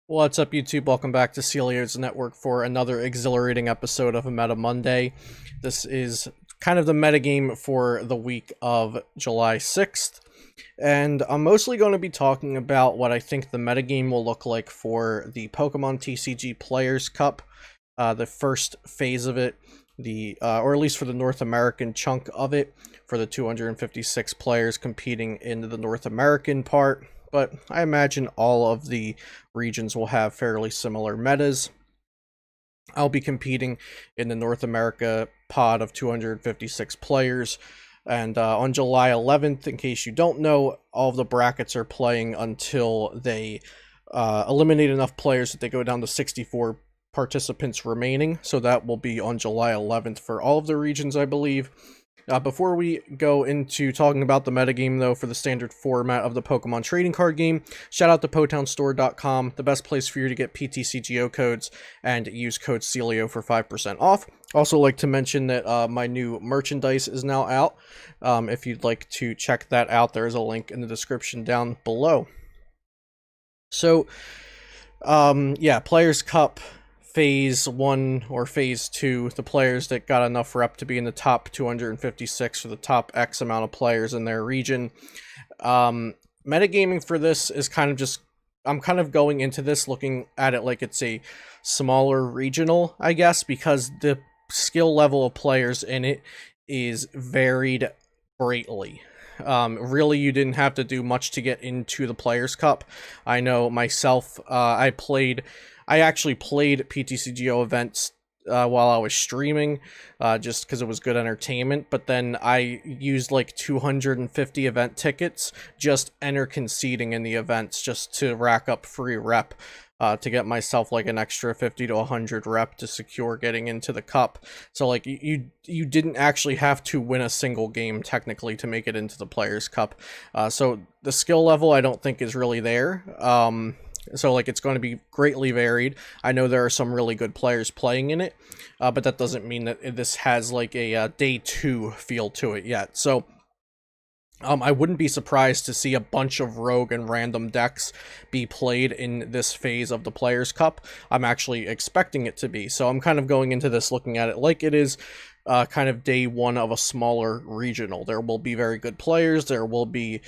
What's up, YouTube? Welcome back to Celio's Network for another exhilarating episode of Meta Monday. This is kind of the metagame for the week of July 6th, and I'm mostly going to be talking about what I think the metagame will look like for the Pokemon TCG Players Cup, the first phase of it, or at least for the North American chunk of it, for the 256 players competing in the North American part. But I imagine all of the regions will have fairly similar metas. I'll be competing in the North America pod of 256 players. And on July 11th, in case you don't know, all of the brackets are playing until they eliminate enough players that they go down to 64 participants remaining. So that will be on July 11th for all of the regions, I believe. Before we go into talking about the metagame, though, for the standard format of the Pokemon trading card game, shout out to PotownStore.com, the best place for you to get PTCGO codes, and use code Celio for 5% off. Also like to mention that my new merchandise is now out. If you'd like to check that out, there is a link in the description down below. So, yeah, Players' Cup Phase 1 or Phase 2, the players that got enough rep to be in the top 256 for the top X amount of players in their region. Metagaming for this is kind of just, I'm kind of going into this looking at it like it's a smaller regional, I guess, because the skill level of players in it is varied greatly. Really, you didn't have to do much to get into the Players' Cup. I know myself, I actually played PTCGO events while I was streaming, just because it was good entertainment, but then I used like 250 event tickets, just enter conceding in the events, just to rack up free rep, to get myself like an extra 50 to 100 rep to secure getting into the cup. So like you didn't actually have to win a single game technically to make it into the Players' Cup. So the skill level I don't think is really there. So, like, it's going to be greatly varied. I know there are some really good players playing in it, but that doesn't mean that this has, like, a day 2 feel to it yet. So, I wouldn't be surprised to see a bunch of rogue and random decks be played in this phase of the Players' Cup. I'm actually expecting it to be. So, I'm kind of going into this looking at it like it is kind of day 1 of a smaller regional. There will be very good players, there will be,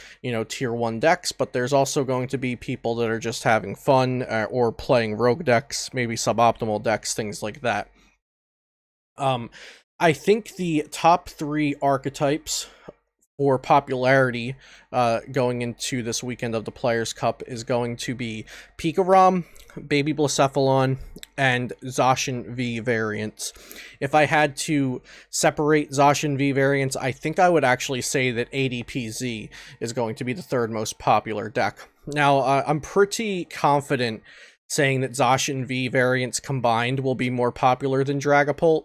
tier 1 decks, but there's also going to be people that are just having fun, or playing rogue decks, maybe suboptimal decks, things like that. I think the top 3 archetypes for popularity going into this weekend of the Players' Cup is going to be Pikarom, Baby Blacephalon, and Zacian V variants. If I had to separate Zacian V variants, I think I would actually say that ADPZ is going to be the 3rd most popular deck. Now, I'm pretty confident saying that Zacian V variants combined will be more popular than Dragopolt,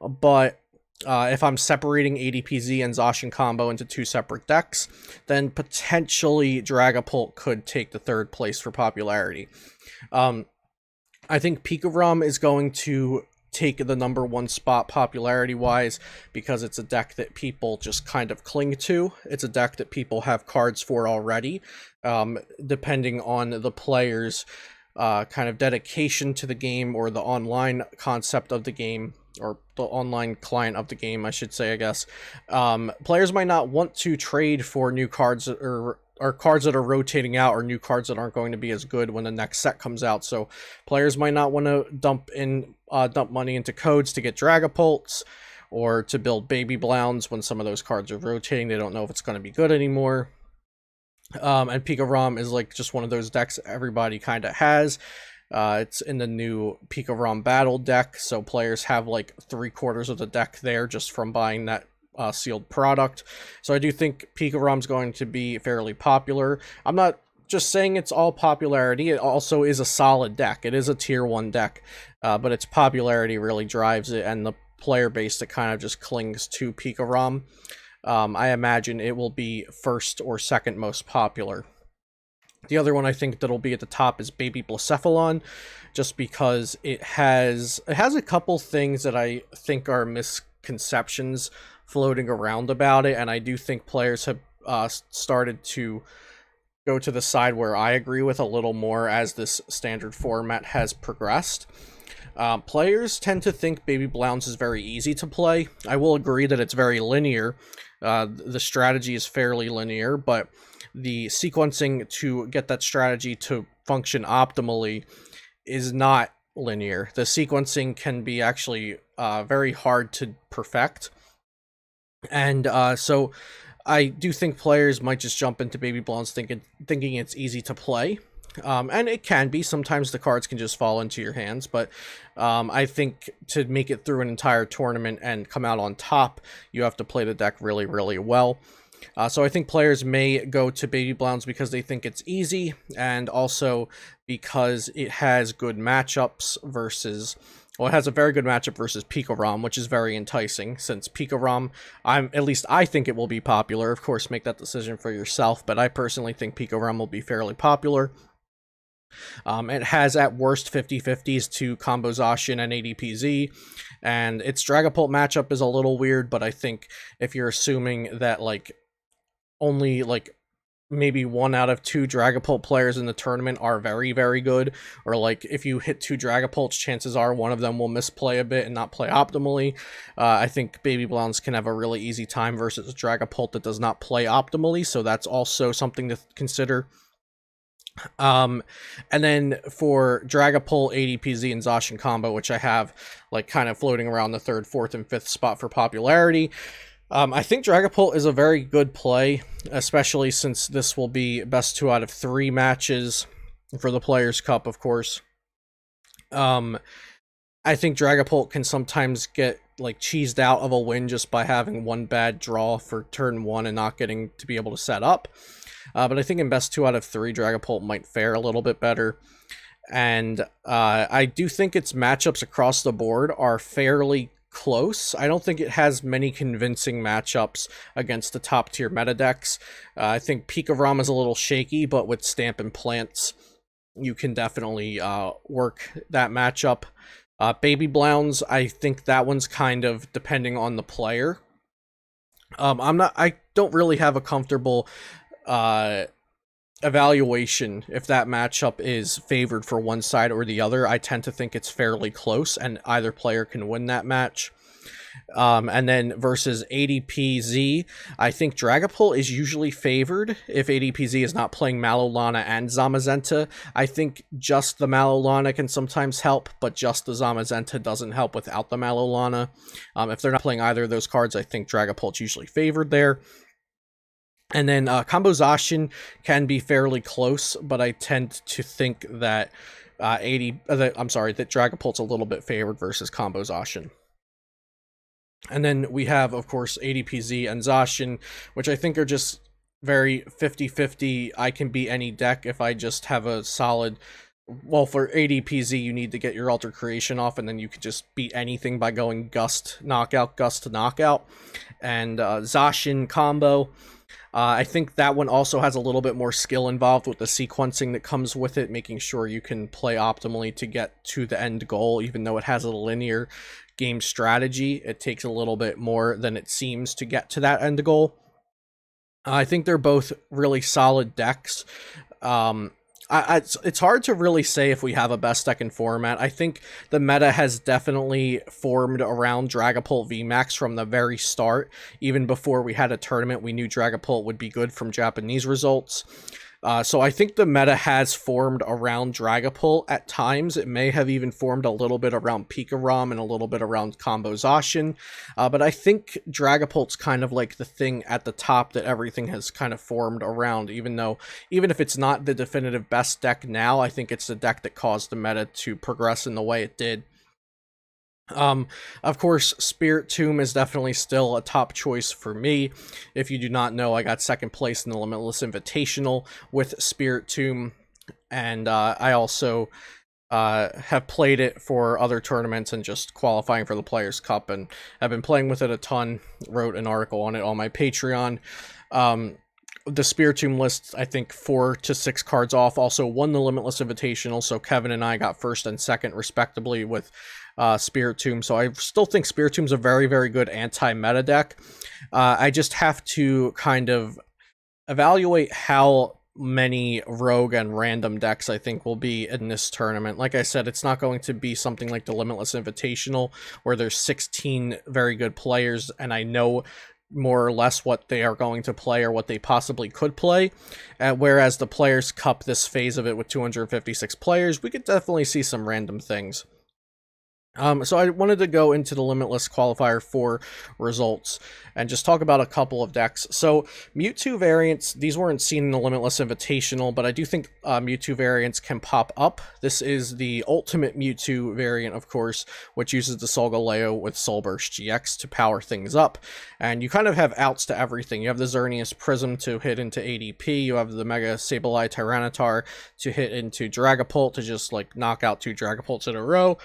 but if I'm separating ADPZ and Zacian combo into 2 separate decks, then potentially Dragopolt could take the 3rd place for popularity. I think Pikarom is going to take the number 1 spot popularity-wise because it's a deck that people just kind of cling to. It's a deck that people have cards for already, depending on the player's kind of dedication to the game or the online concept of the game, or the online client of the game, I should say, I guess. Players might not want to trade for new cards or cards that are rotating out, or new cards that aren't going to be as good when the next set comes out. So players might not want to dump money into codes to get Dragopults or to build Baby Blounds when some of those cards are rotating. They don't know if it's going to be good anymore. And Pikarom is like just one of those decks everybody kind of has. It's in the new Pikarom Battle deck, so players have like 3/4 of the deck there just from buying that sealed product. So I do think Pikarom's going to be fairly popular. I'm not just saying it's all popularity, it also is a solid deck. It is a tier 1 deck, but its popularity really drives it, and the player base that kind of just clings to Pikarom. I imagine it will be 1st or 2nd most popular. The other one I think that'll be at the top is Baby Blacephalon, just because it has a couple things that I think are misconceptions floating around about it, and I do think players have started to go to the side where I agree with a little more as this standard format has progressed. Players tend to think Baby Blounce is very easy to play. I will agree that it's very linear. The strategy is fairly linear, but the sequencing to get that strategy to function optimally is not linear. The sequencing can be actually very hard to perfect. And so I do think players might just jump into Baby Blounce thinking it's easy to play. And it can be. Sometimes the cards can just fall into your hands, but I think to make it through an entire tournament and come out on top, you have to play the deck really, really well. So I think players may go to Baby Blounce because they think it's easy, and also because it has good matchups versus... Well, it has a very good matchup versus Pikarom, which is very enticing, since Pikarom, at least I think it will be popular. Of course, make that decision for yourself, but I personally think Pikarom will be fairly popular. It has at worst 50-50s to Combo Zacian and ADPZ, and its Dragopolt matchup is a little weird, but I think if you're assuming that, like, only, like, maybe 1 out of 2 Dragopolt players in the tournament are very, very good, or, like, if you hit 2 Dragopolts, chances are one of them will misplay a bit and not play optimally. I think Baby Blounce can have a really easy time versus a Dragopolt that does not play optimally, so that's also something to consider. And then for Dragopolt, ADPZ, and Zacian combo, which I have, like, kind of floating around the 3rd, 4th, and 5th spot for popularity, I think Dragopolt is a very good play, especially since this will be best 2 out of 3 matches for the Players' Cup, of course. I think Dragopolt can sometimes get, like, cheesed out of a win just by having 1 bad draw for turn 1 and not getting to be able to set up. But I think in best 2 out of 3, Dragopolt might fare a little bit better. And I do think its matchups across the board are fairly close. I don't think it has many convincing matchups against the top tier meta decks. I think Pikarom is a little shaky, but with Stamp and Plants, you can definitely work that matchup. Baby Blounce, I think that one's kind of depending on the player. I don't really have a comfortable evaluation if that matchup is favored for one side or the other. I tend to think it's fairly close and either player can win that match. And then versus ADPZ, I think Dragopolt is usually favored if ADPZ is not playing Malolana and Zamazenta. I think just the Malolana can sometimes help, but just the Zamazenta doesn't help without the Malolana. If they're not playing either of those cards, I think Dragopult's usually favored there. And then Combo Zacian can be fairly close, but I tend to think that that Dragopult's a little bit favored versus Combo Zacian. And then we have, of course, ADPZ and Zacian, which I think are just very 50-50. I can beat any deck if I just have a solid... Well, for ADPZ, you need to get your Alter Creation off, and then you could just beat anything by going Gust, Knockout, Gust to Knockout. And Zacian combo... I think that one also has a little bit more skill involved with the sequencing that comes with it, making sure you can play optimally to get to the end goal. Even though it has a linear game strategy, it takes a little bit more than it seems to get to that end goal. I think they're both really solid decks. It's hard to really say if we have a best deck in format. I think the meta has definitely formed around Dragopolt VMAX from the very start. Even before we had a tournament, we knew Dragopolt would be good from Japanese results. So I think the meta has formed around Dragopolt at times. It may have even formed a little bit around Pikarom and a little bit around Combo Zacian. But I think Dragopult's kind of like the thing at the top that everything has kind of formed around, even if it's not the definitive best deck now, I think it's the deck that caused the meta to progress in the way it did. Of course, Spiritomb is definitely still a top choice for me. If you do not know, I got 2nd place in the Limitless Invitational with Spiritomb, and I also have played it for other tournaments and just qualifying for the Players' Cup, and I've been playing with it a ton. Wrote an article on it on my Patreon. The Spiritomb list, I think 4 to 6 cards off, also won the Limitless Invitational, so Kevin and I got 1st and 2nd respectively with Spiritomb. So I still think Spiritomb's a very, very good anti-meta deck. I just have to kind of evaluate how many rogue and random decks I think will be in this tournament. Like I said, it's not going to be something like the Limitless Invitational where there's 16 very good players and I know more or less what they are going to play or what they possibly could play. Whereas the Players' Cup, this phase of it with 256 players, we could definitely see some random things. So I wanted to go into the Limitless Qualifier 4 results and just talk about a couple of decks. So Mewtwo variants, these weren't seen in the Limitless Invitational, but I do think Mewtwo variants can pop up. This is the Ultimate Mewtwo variant, of course, which uses the Solgaleo with Soul Burst GX to power things up. And you kind of have outs to everything. You have the Xerneas Prism to hit into ADP. You have the Mega Sableye Tyranitar to hit into Dragopolt to just like knock out 2 Dragopolts in a row.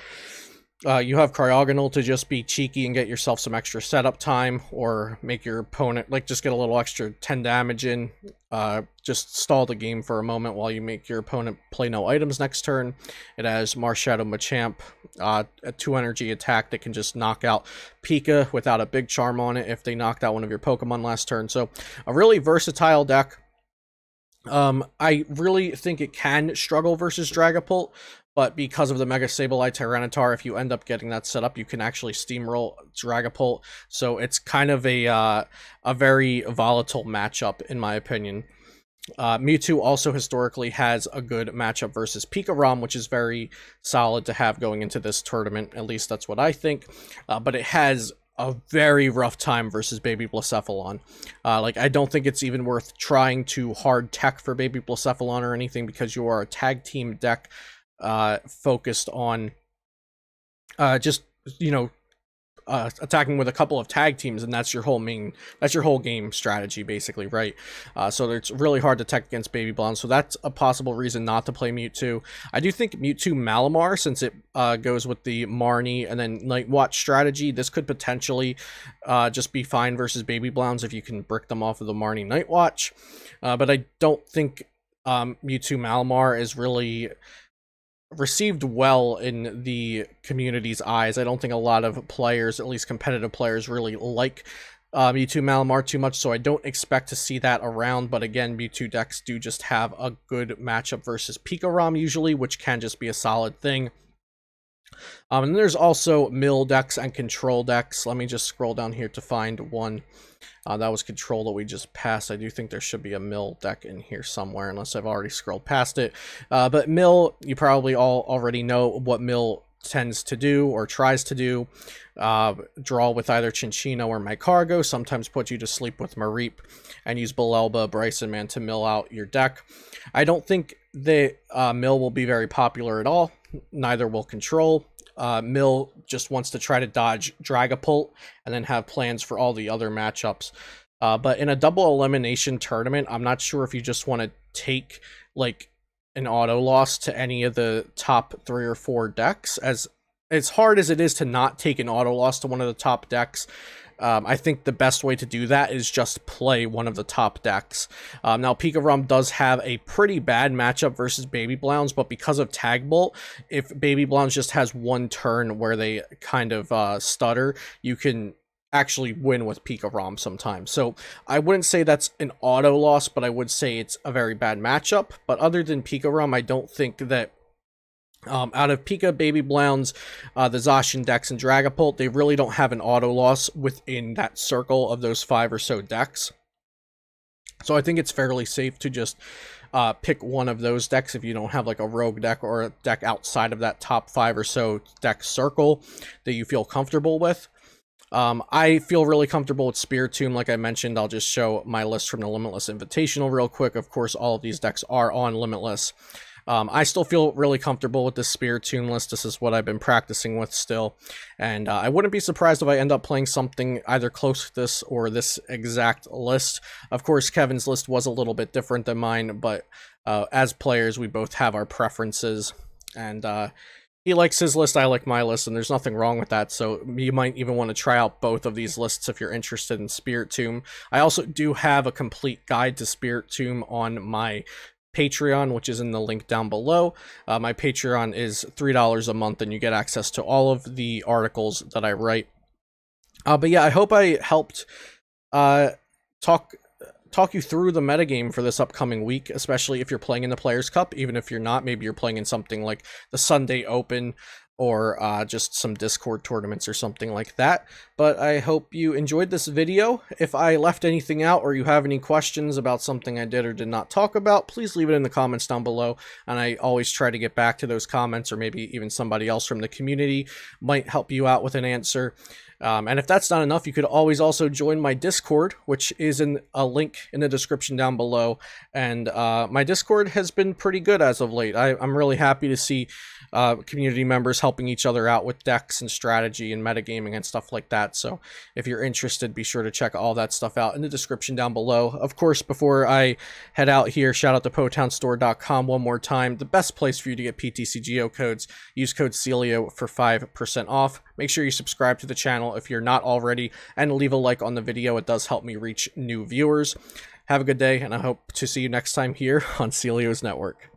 You have Cryogonal to just be cheeky and get yourself some extra setup time, or make your opponent, like, just get a little extra 10 damage in. Just stall the game for a moment while you make your opponent play no items next turn. It has Marshadow Machamp, a 2 energy attack that can just knock out Pika without a big charm on it if they knocked out one of your Pokemon last turn. So, a really versatile deck. I really think it can struggle versus Dragopolt, but because of the Mega Sableye Tyranitar, if you end up getting that set up, you can actually steamroll Dragopolt. So it's kind of a very volatile matchup, in my opinion. Mewtwo also historically has a good matchup versus Pikarom, which is very solid to have going into this tournament. At least that's what I think. But it has a very rough time versus Baby Blacephalon. Like, I don't think it's even worth trying to hard tech for Baby Blacephalon or anything, because you are a tag team deck focused on just, you know, attacking with a couple of tag teams, and that's your whole game strategy, basically, right? So it's really hard to tech against Baby Blonde, so that's a possible reason not to play Mewtwo. I do think Mewtwo Malamar, since it goes with the Marnie and then Night Watch strategy, this could potentially just be fine versus Baby Blondes if you can brick them off of the Marnie Night Watch. But I don't think Mewtwo Malamar is really received well in the community's eyes. I don't think a lot of players, at least competitive players, really like Mewtwo Malamar too much, so I don't expect to see that around. But again, Mewtwo decks do just have a good matchup versus Pikarom usually, which can just be a solid thing. And there's also mill decks and control decks. Let me just scroll down here to find one. That was control that we just passed. I do think there should be a mill deck in here somewhere, unless I've already scrolled past it. But mill, you probably all already know what mill tends to do or tries to do. Draw with either Chinchino or Mycargo, sometimes put you to sleep with Mareep, and use Belelba, Bryson Man to mill out your deck. I don't think the mill will be very popular at all. Neither will control. Mill just wants to try to dodge Dragopolt and then have plans for all the other matchups. But in a double elimination tournament, I'm not sure if you just want to take like an auto loss to any of the top 3 or 4 decks. As hard as it is to not take an auto loss to one of the top decks, I think the best way to do that is just play one of the top decks. Now, Pikarom does have a pretty bad matchup versus Baby Blounds, but because of Tag Bolt, if Baby Blounds just has one turn where they kind of stutter, you can actually win with Pikarom sometimes. So I wouldn't say that's an auto loss, but I would say it's a very bad matchup. But other than Pikarom, I don't think that out of Pika, Baby Blounds, the Zacian decks, and Dragopolt, they really don't have an auto loss within that circle of those 5 or so decks. So I think it's fairly safe to just pick one of those decks if you don't have like a rogue deck or a deck outside of that top 5 or so deck circle that you feel comfortable with. I feel really comfortable with Spiritomb. Like I mentioned, I'll just show my list from the Limitless Invitational real quick. Of course, all of these decks are on Limitless. I still feel really comfortable with this Spiritomb list. This is what I've been practicing with still, and I wouldn't be surprised if I end up playing something either close to this or this exact list. Of course, Kevin's list was a little bit different than mine, but as players, we both have our preferences, and he likes his list, I like my list, and there's nothing wrong with that, so you might even want to try out both of these lists if you're interested in Spiritomb. I also do have a complete guide to Spiritomb on my Patreon, which is in the link down below. My Patreon is $3 a month, and you get access to all of the articles that I write. But yeah, I hope I helped talk talk you through the metagame for this upcoming week, especially if you're playing in the Players' Cup. Even if you're not, maybe you're playing in something like the Sunday Open or just some Discord tournaments or something like that. But I hope you enjoyed this video. If I left anything out or you have any questions about something I did or did not talk about, please leave it in the comments down below, and I always try to get back to those comments, or maybe even somebody else from the community might help you out with an answer. And if that's not enough, you could always also join my Discord, which is in a link in the description down below. And my Discord has been pretty good as of late. I'm really happy to see community members helping each other out with decks and strategy and metagaming and stuff like that. So if you're interested, be sure to check all that stuff out in the description down below. Of course, before I head out here, shout out to PotownStore.com one more time. The best place for you to get PTC Geo codes. Use code Celio for 5% off. Make sure you subscribe to the channel if you're not already, and leave a like on the video. It does help me reach new viewers. Have a good day, and I hope to see you next time here on Celio's Network.